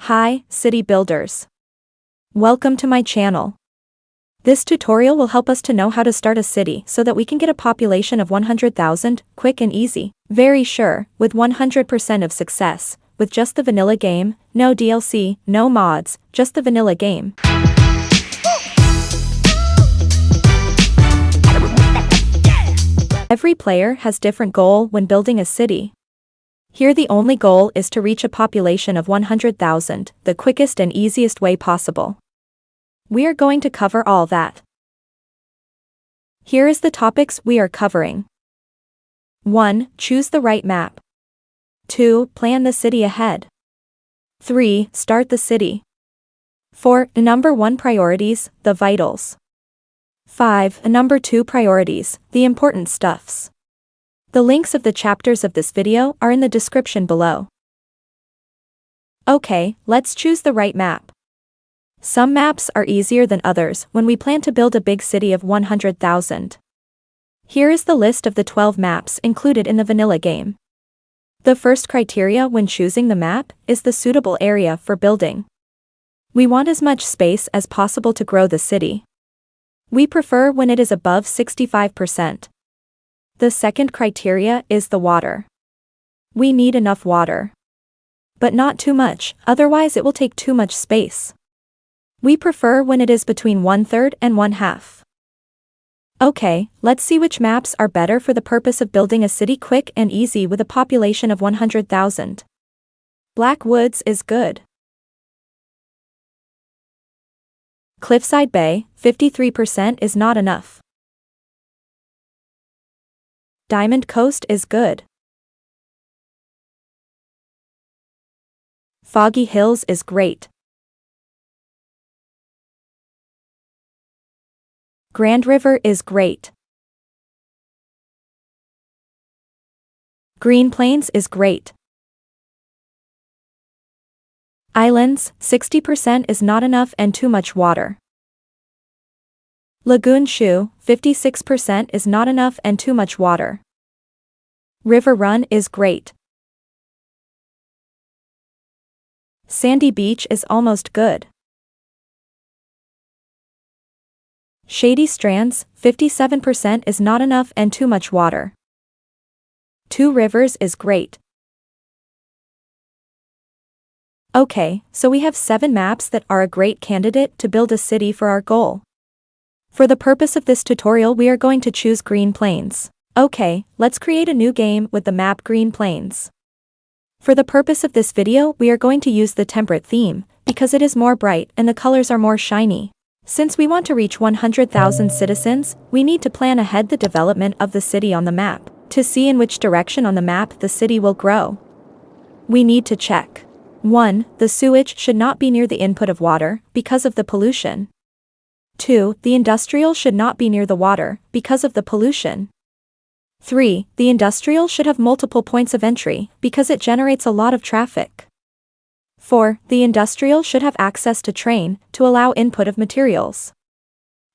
Hi, city builders. Welcome to my channel. This tutorial will help us to know how to start a city so that we can get a population of 100,000, quick and easy, very sure, with 100% of success, with just the vanilla game, no DLC, no mods, just the vanilla game. Every player has different goal when building a city. Here the only goal is to reach a population of 100,000, the quickest and easiest way possible. We are going to cover all that. Here is the topics we are covering. 1. Choose the right map. 2. Plan the city ahead. 3. Start the city. 4. Number 1 priorities, the vitals. 5. Number 2 priorities, the important stuffs. The links of the chapters of this video are in the description below. Okay, let's choose the right map. Some maps are easier than others when we plan to build a big city of 100,000. Here is the list of the 12 maps included in the vanilla game. The first criteria when choosing the map is the suitable area for building. We want as much space as possible to grow the city. We prefer when it is above 65%. The second criteria is the water. We need enough water. But not too much, otherwise it will take too much space. We prefer when it is between 1/3 and 1/2. Okay, let's see which maps are better for the purpose of building a city quick and easy with a population of 100,000. Black Woods is good. Cliffside Bay, 53% is not enough. Diamond Coast is good. Foggy Hills is great. Grand River is great. Green Plains is great. Islands, 60% is not enough and too much water. Lagoon Shoe, 56% is not enough and too much water. River Run is great. Sandy Beach is almost good. Shady Strands, 57% is not enough and too much water. Two Rivers is great. Okay, so we have 7 maps that are a great candidate to build a city for our goal. For the purpose of this tutorial we are going to choose Green Plains. Okay, let's create a new game with the map Green Plains. For the purpose of this video we are going to use the temperate theme, because it is more bright and the colors are more shiny. Since we want to reach 100,000 citizens, we need to plan ahead the development of the city on the map, to see in which direction on the map the city will grow. We need to check. 1. The sewage should not be near the input of water, because of the pollution. 2. The industrial should not be near the water, because of the pollution. 3. The industrial should have multiple points of entry, because it generates a lot of traffic. 4. The industrial should have access to train, to allow input of materials.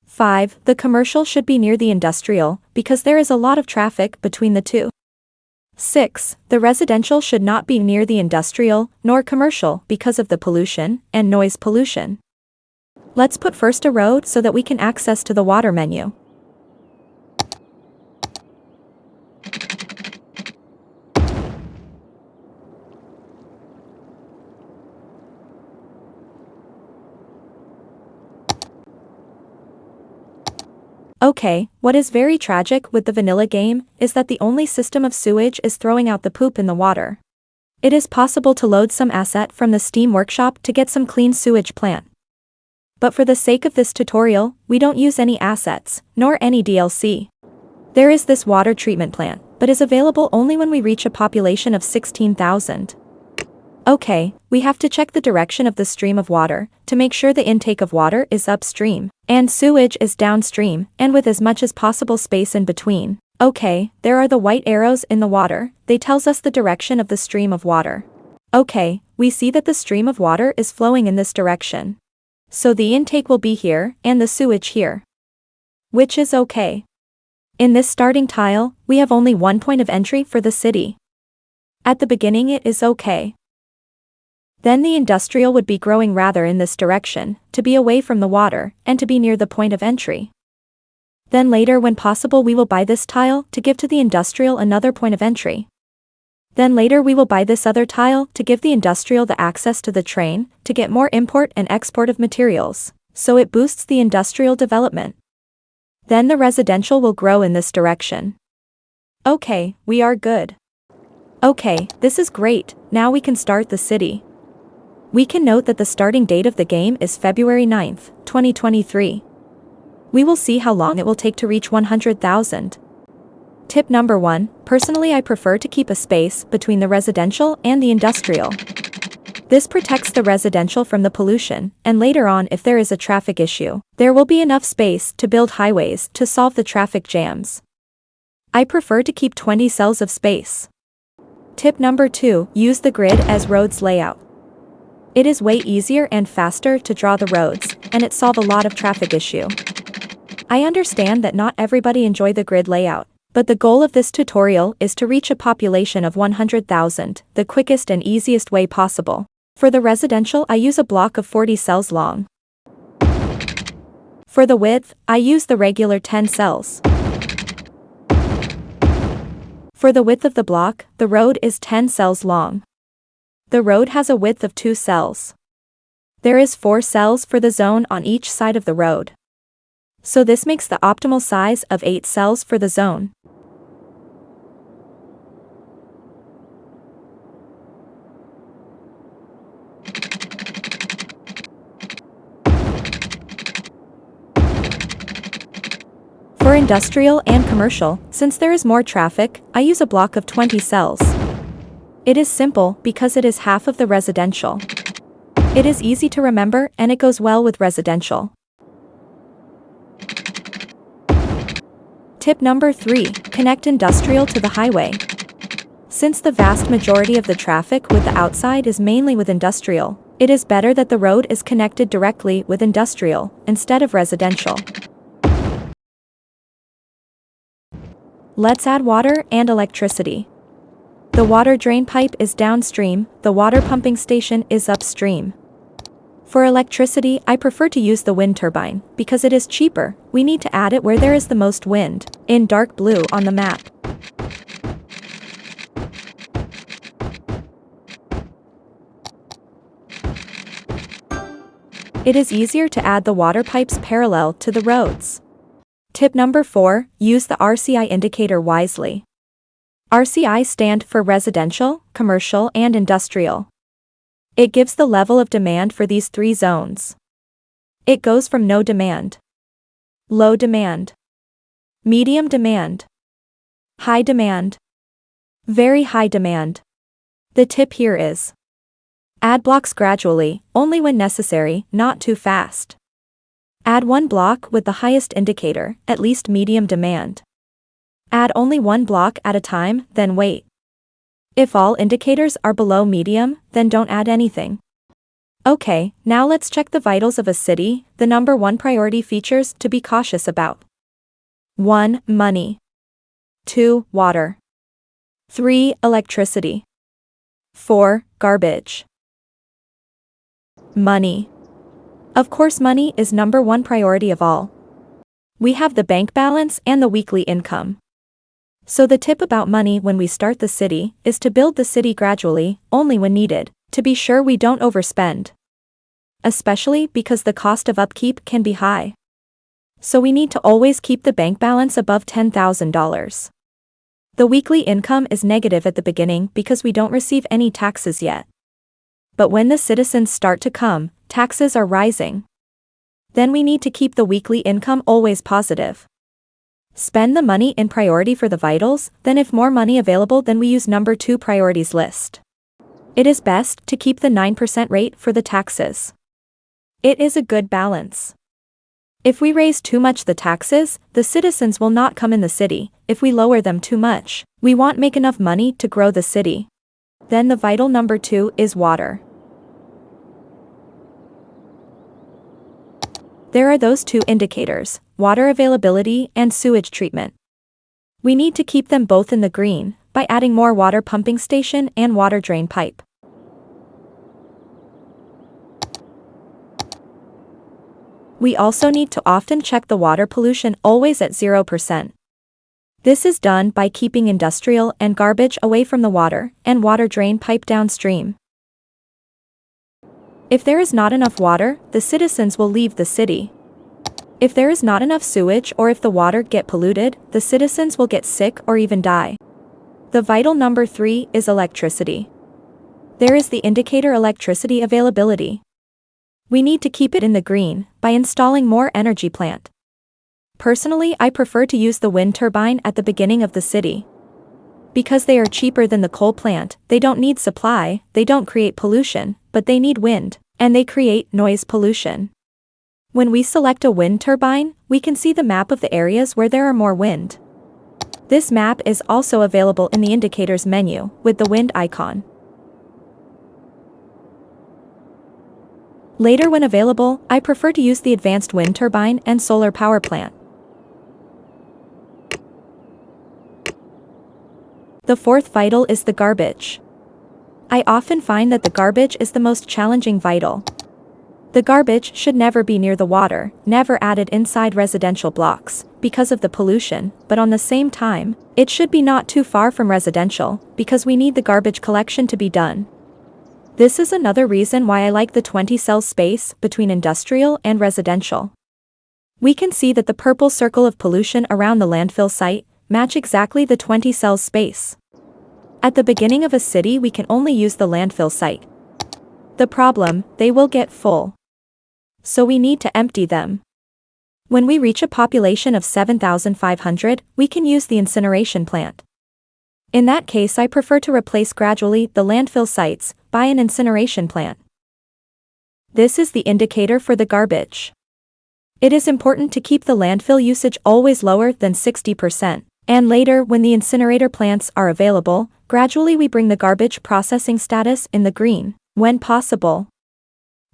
5. The commercial should be near the industrial, because there is a lot of traffic between the two. 6. The residential should not be near the industrial, nor commercial, because of the pollution, and noise pollution. Let's put first a road so that we can access to the water menu. Okay, what is very tragic with the vanilla game is that the only system of sewage is throwing out the poop in the water. It is possible to load some asset from the Steam Workshop to get some clean sewage plant. But for the sake of this tutorial, we don't use any assets, nor any DLC. There is this water treatment plant, but is available only when we reach a population of 16,000. Okay, we have to check the direction of the stream of water, to make sure the intake of water is upstream, and sewage is downstream, and with as much as possible space in between. Okay, there are the white arrows in the water, they tells us the direction of the stream of water. Okay, we see that the stream of water is flowing in this direction. So the intake will be here, and the sewage here. Which is okay. In this starting tile, we have only 1 point of entry for the city. At the beginning it is okay. Then the industrial would be growing rather in this direction, to be away from the water, and to be near the point of entry. Then later when possible we will buy this tile to give to the industrial another point of entry. Then later we will buy this other tile to give the industrial the access to the train, to get more import and export of materials, so it boosts the industrial development. Then the residential will grow in this direction. Okay, we are good. Okay, this is great, now we can start the city. We can note that the starting date of the game is February 9th, 2023. We will see how long it will take to reach 100,000. Tip number 1, personally I prefer to keep a space between the residential and the industrial. This protects the residential from the pollution, and later on if there is a traffic issue, there will be enough space to build highways to solve the traffic jams. I prefer to keep 20 cells of space. Tip number 2, use the grid as roads layout. It is way easier and faster to draw the roads, and it solves a lot of traffic issue. I understand that not everybody enjoy the grid layout, but the goal of this tutorial is to reach a population of 100,000, the quickest and easiest way possible. For the residential I use a block of 40 cells long. For the width, I use the regular 10 cells. For the width of the block, the road is 10 cells long. The road has a width of 2 cells. There is 4 cells for the zone on each side of the road. So this makes the optimal size of 8 cells for the zone. For industrial and commercial, since there is more traffic, I use a block of 20 cells. It is simple because it is half of the residential. It is easy to remember and it goes well with residential. Tip number 3, connect industrial to the highway. Since the vast majority of the traffic with the outside is mainly with industrial, it is better that the road is connected directly with industrial instead of residential. Let's add water and electricity. The water drain pipe is downstream, the water pumping station is upstream. For electricity, I prefer to use the wind turbine, because it is cheaper. We need to add it where there is the most wind, in dark blue on the map. It is easier to add the water pipes parallel to the roads. Tip number 4, use the RCI indicator wisely. RCI stand for residential, commercial and industrial. It gives the level of demand for these 3 zones. It goes from no demand, low demand, medium demand, high demand, very high demand. The tip here is, add blocks gradually, only when necessary, not too fast. Add 1 block with the highest indicator, at least medium demand. Add only 1 block at a time, then wait. If all indicators are below medium, then don't add anything. Okay, now let's check the vitals of a city, the number 1 priority features to be cautious about. 1. Money. 2. Water. 3. Electricity. 4. Garbage. Money. Of course money is number 1 priority of all. We have the bank balance and the weekly income. So the tip about money when we start the city is to build the city gradually, only when needed, to be sure we don't overspend. Especially because the cost of upkeep can be high. So we need to always keep the bank balance above $10,000. The weekly income is negative at the beginning because we don't receive any taxes yet. But when the citizens start to come, taxes are rising. Then we need to keep the weekly income always positive. Spend the money in priority for the vitals, then if more money available then we use number 2 priorities list. It is best to keep the 9% rate for the taxes. It is a good balance. If we raise too much the taxes, the citizens will not come in the city. If we lower them too much, we won't make enough money to grow the city. Then the vital number 2 is water. There are those 2 indicators, water availability and sewage treatment. We need to keep them both in the green by adding more water pumping station and water drain pipe. We also need to often check the water pollution always at 0%. This is done by keeping industrial and garbage away from the water and water drain pipe downstream. If there is not enough water, the citizens will leave the city. If there is not enough sewage or if the water get polluted, the citizens will get sick or even die. The vital number 3 is electricity. There is the indicator electricity availability. We need to keep it in the green by installing more energy plant. Personally, I prefer to use the wind turbine at the beginning of the city. Because they are cheaper than the coal plant, they don't need supply, they don't create pollution, but they need wind, and they create noise pollution. When we select a wind turbine, we can see the map of the areas where there are more wind. This map is also available in the indicators menu, with the wind icon. Later when available, I prefer to use the advanced wind turbine and solar power plant. The fourth vital is the garbage. I often find that the garbage is the most challenging vital. The garbage should never be near the water, never added inside residential blocks, because of the pollution, but on the same time, it should be not too far from residential, because we need the garbage collection to be done. This is another reason why I like the 20 cell space between industrial and residential. We can see that the purple circle of pollution around the landfill site match exactly the 20 cells space. At the beginning of a city we can only use the landfill site. The problem, they will get full. So we need to empty them. When we reach a population of 7,500, we can use the incineration plant. In that case I prefer to replace gradually the landfill sites by an incineration plant. This is the indicator for the garbage. It is important to keep the landfill usage always lower than 60%, and later when the incinerator plants are available, gradually we bring the garbage processing status in the green, when possible.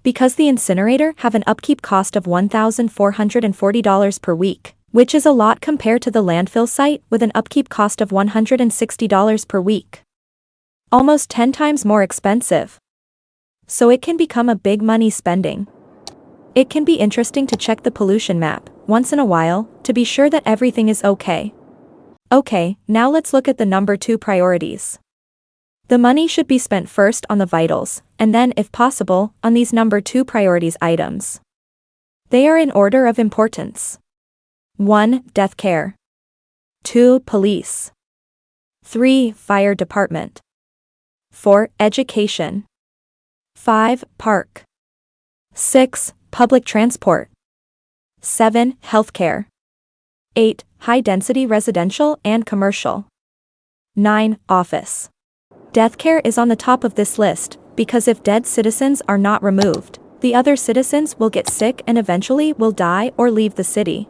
Because the incinerator have an upkeep cost of $1,440 per week, which is a lot compared to the landfill site with an upkeep cost of $160 per week. Almost 10 times more expensive. So it can become a big money spending. It can be interesting to check the pollution map once in a while to be sure that everything is okay. Okay, now let's look at the number 2 priorities. The money should be spent first on the vitals, and then if possible, on these number 2 priorities items. They are in order of importance. 1. Death care. 2. Police. 3. Fire department. 4. Education. 5. Park. 6. Public transport. 7. Healthcare. 8. High-density residential and commercial. 9. Office. Death care is on the top of this list, because if dead citizens are not removed, the other citizens will get sick and eventually will die or leave the city.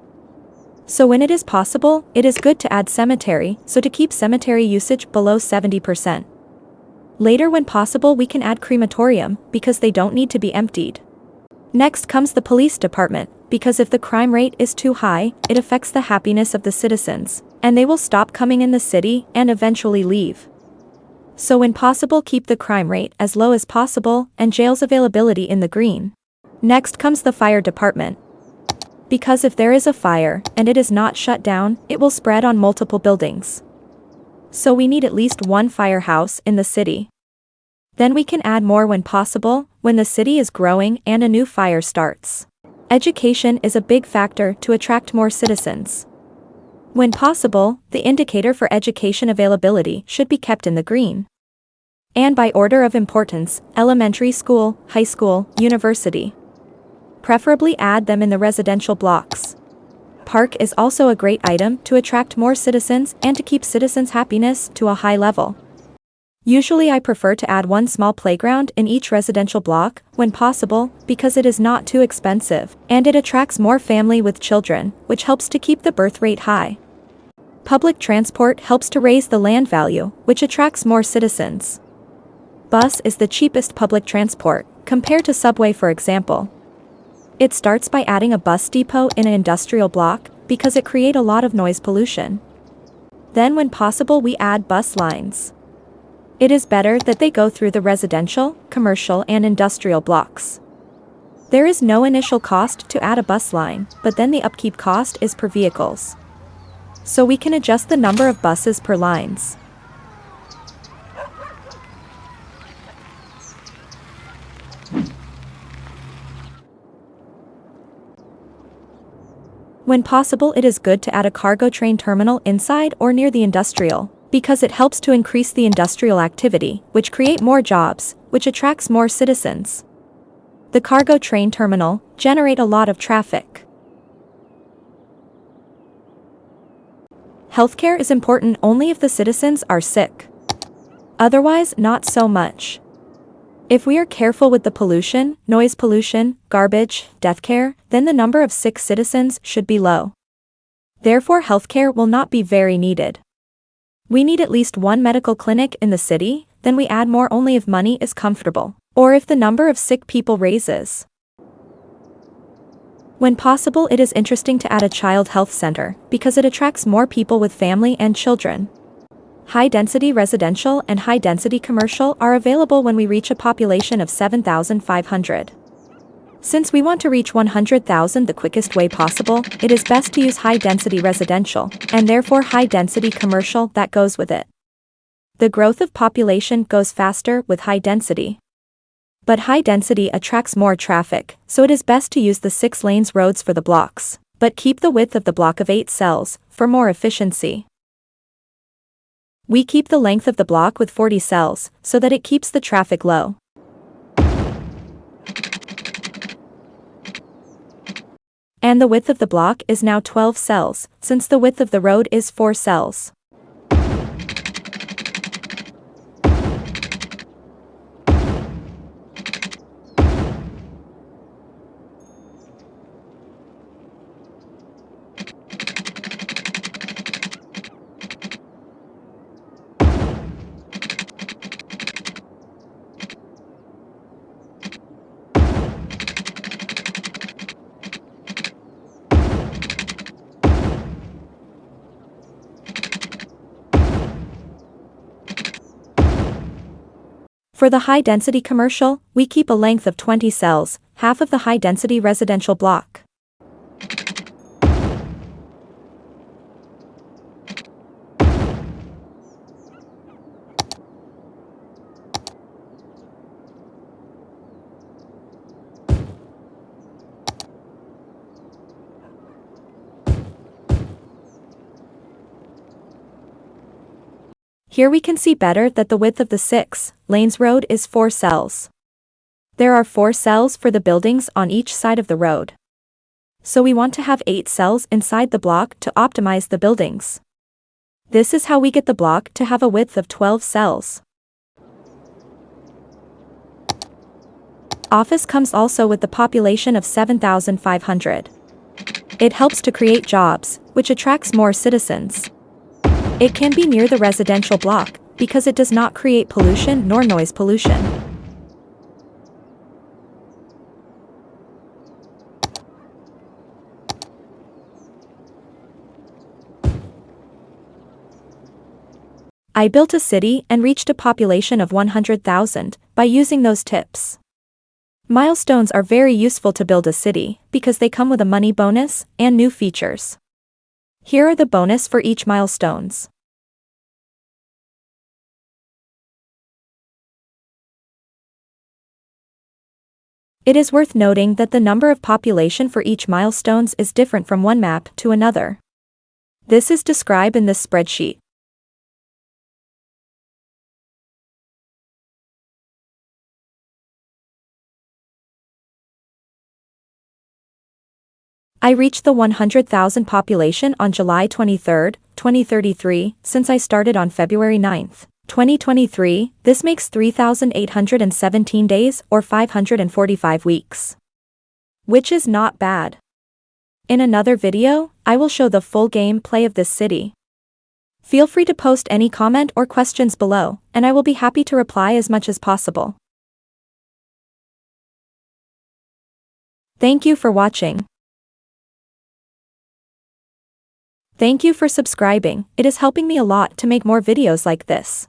So when it is possible, it is good to add cemetery, so to keep cemetery usage below 70%. Later when possible we can add crematorium, because they don't need to be emptied. Next comes the police department, because if the crime rate is too high, it affects the happiness of the citizens, and they will stop coming in the city and eventually leave. So when possible keep the crime rate as low as possible and jails availability in the green. Next comes the fire department. Because if there is a fire and it is not shut down, it will spread on multiple buildings. So we need at least one firehouse in the city. Then we can add more when possible, when the city is growing and a new fire starts. Education is a big factor to attract more citizens. When possible, the indicator for education availability should be kept in the green. And by order of importance, elementary school, high school, university. Preferably add them in the residential blocks. Park is also a great item to attract more citizens and to keep citizens' happiness to a high level. Usually I prefer to add one small playground in each residential block, when possible, because it is not too expensive, and it attracts more family with children, which helps to keep the birth rate high. Public transport helps to raise the land value, which attracts more citizens. Bus is the cheapest public transport, compared to subway for example. It starts by adding a bus depot in an industrial block, because it creates a lot of noise pollution. Then when possible we add bus lines. It is better that they go through the residential, commercial and industrial blocks. There is no initial cost to add a bus line, but then the upkeep cost is per vehicles. So we can adjust the number of buses per lines. When possible, it is good to add a cargo train terminal inside or near the industrial, because it helps to increase the industrial activity, which create more jobs, which attracts more citizens. The cargo train terminal generate a lot of traffic. Healthcare is important only if the citizens are sick. Otherwise, not so much. If we are careful with the pollution, noise pollution, garbage, death care, then the number of sick citizens should be low. Therefore, healthcare will not be very needed. We need at least one medical clinic in the city, then we add more only if money is comfortable, or if the number of sick people raises. When possible, it is interesting to add a child health center, because it attracts more people with family and children. High-density residential and high-density commercial are available when we reach a population of 7,500. Since we want to reach 100,000 the quickest way possible, it is best to use high-density residential, and therefore high-density commercial that goes with it. The growth of population goes faster with high density. But high density attracts more traffic, so it is best to use the 6 lanes roads for the blocks, but keep the width of the block of 8 cells, for more efficiency. We keep the length of the block with 40 cells, so that it keeps the traffic low. And the width of the block is now 12 cells, since the width of the road is 4 cells. For the high-density commercial, we keep a length of 20 cells, half of the high-density residential block. Here we can see better that the width of the 6 lanes road is 4 cells. There are 4 cells for the buildings on each side of the road. So we want to have 8 cells inside the block to optimize the buildings. This is how we get the block to have a width of 12 cells. Office comes also with the population of 7,500. It helps to create jobs, which attracts more citizens. It can be near the residential block, because it does not create pollution nor noise pollution. I built a city and reached a population of 100,000 by using those tips. Milestones are very useful to build a city, because they come with a money bonus and new features. Here are the bonus for each milestones. It is worth noting that the number of population for each milestones is different from one map to another. This is described in this spreadsheet. I reached the 100,000 population on July 23, 2033, since I started on February 9, 2023, this makes 3,817 days or 545 weeks. Which is not bad. In another video, I will show the full gameplay of this city. Feel free to post any comment or questions below, and I will be happy to reply as much as possible. Thank you for watching. Thank you for subscribing, it is helping me a lot to make more videos like this.